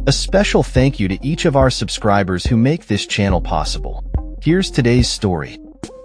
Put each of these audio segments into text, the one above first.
A special thank you to each of our subscribers who make this channel possible. Here's today's story.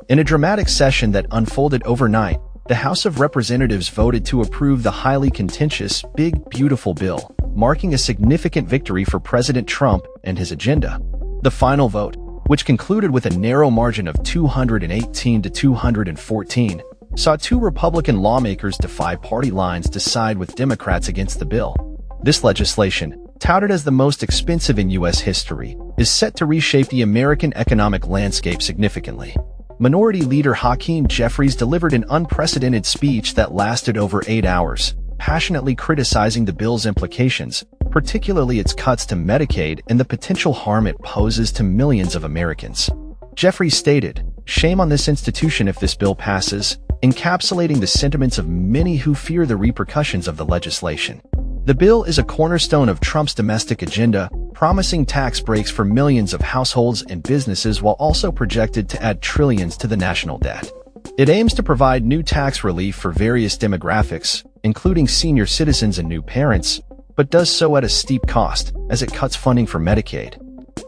In a dramatic session that unfolded overnight, the House of Representatives voted to approve the highly contentious Big Beautiful Bill, marking a significant victory for President Trump and his agenda. The final vote, which concluded with a narrow margin of 218 to 214, saw two Republican lawmakers defy party lines to side with Democrats against the bill. This legislation, touted as the most expensive in U.S. history, is set to reshape the American economic landscape significantly. Minority Leader Hakeem Jeffries delivered an unprecedented speech that lasted over 8 hours, passionately criticizing the bill's implications, particularly its cuts to Medicaid and the potential harm it poses to millions of Americans. Jeffries stated, "Shame on this institution if this bill passes," encapsulating the sentiments of many who fear the repercussions of the legislation. The bill is a cornerstone of Trump's domestic agenda, promising tax breaks for millions of households and businesses while also projected to add trillions to the national debt. It aims to provide new tax relief for various demographics, including senior citizens and new parents, but does so at a steep cost, as it cuts funding for Medicaid,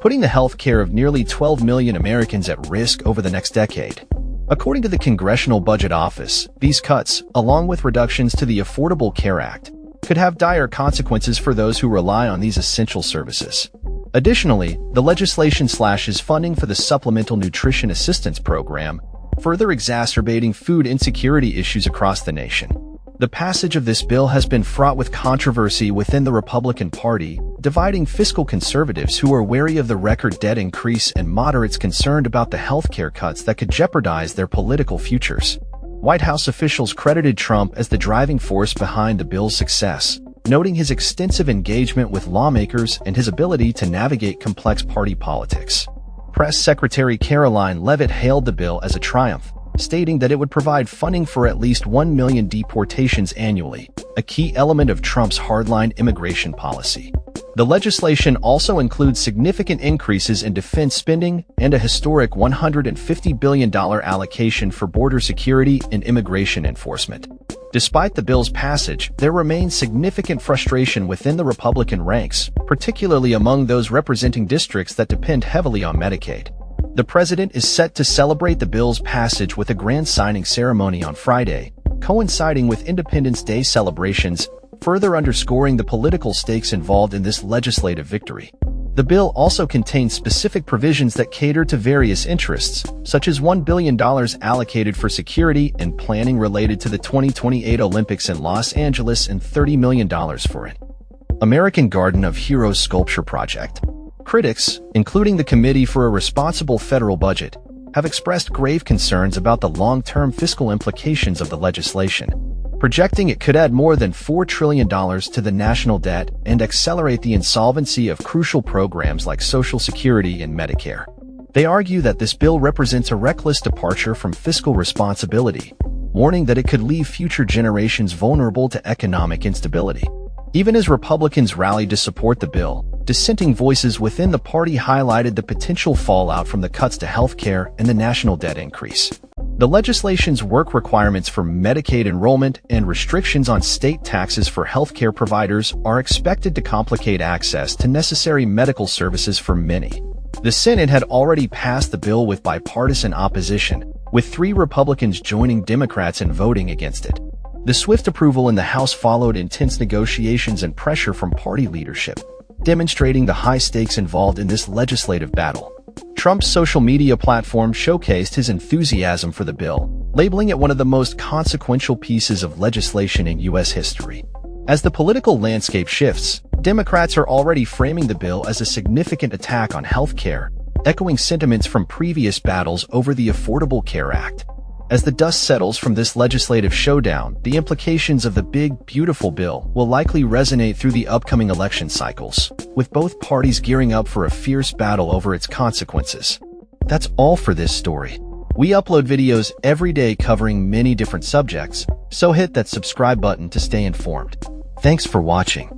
putting the health care of nearly 12 million Americans at risk over the next decade. According to the Congressional Budget Office, these cuts, along with reductions to the Affordable Care Act, could have dire consequences for those who rely on these essential services. Additionally, the legislation slashes funding for the Supplemental Nutrition Assistance Program, further exacerbating food insecurity issues across the nation. The passage of this bill has been fraught with controversy within the Republican Party, dividing fiscal conservatives who are wary of the record debt increase and moderates concerned about the healthcare cuts that could jeopardize their political futures. White House officials credited Trump as the driving force behind the bill's success, noting his extensive engagement with lawmakers and his ability to navigate complex party politics. Press Secretary Caroline Leavitt hailed the bill as a triumph, stating that it would provide funding for at least 1 million deportations annually, a key element of Trump's hardline immigration policy. The legislation also includes significant increases in defense spending and a historic $150 billion allocation for border security and immigration enforcement. Despite the bill's passage, there remains significant frustration within the Republican ranks, particularly among those representing districts that depend heavily on Medicaid. The president is set to celebrate the bill's passage with a grand signing ceremony on Friday, coinciding with Independence Day celebrations, further underscoring the political stakes involved in this legislative victory. The bill also contains specific provisions that cater to various interests, such as $1 billion allocated for security and planning related to the 2028 Olympics in Los Angeles and $30 million for it. American Garden of Heroes Sculpture Project. Critics, including the Committee for a Responsible Federal Budget, have expressed grave concerns about the long-term fiscal implications of the legislation, projecting it could add more than $4 trillion to the national debt and accelerate the insolvency of crucial programs like Social Security and Medicare. They argue that this bill represents a reckless departure from fiscal responsibility, warning that it could leave future generations vulnerable to economic instability. Even as Republicans rallied to support the bill, dissenting voices within the party highlighted the potential fallout from the cuts to health care and the national debt increase. The legislation's work requirements for Medicaid enrollment and restrictions on state taxes for healthcare providers are expected to complicate access to necessary medical services for many. The Senate had already passed the bill with bipartisan opposition, with 3 Republicans joining Democrats in voting against it. The swift approval in the House followed intense negotiations and pressure from party leadership, demonstrating the high stakes involved in this legislative battle. Trump's social media platform showcased his enthusiasm for the bill, labeling it one of the most consequential pieces of legislation in U.S. history. As the political landscape shifts, Democrats are already framing the bill as a significant attack on health care, echoing sentiments from previous battles over the Affordable Care Act. As the dust settles from this legislative showdown, the implications of the Big Beautiful Bill will likely resonate through the upcoming election cycles, with both parties gearing up for a fierce battle over its consequences. That's all for this story. We upload videos every day covering many different subjects, so hit that subscribe button to stay informed. Thanks for watching.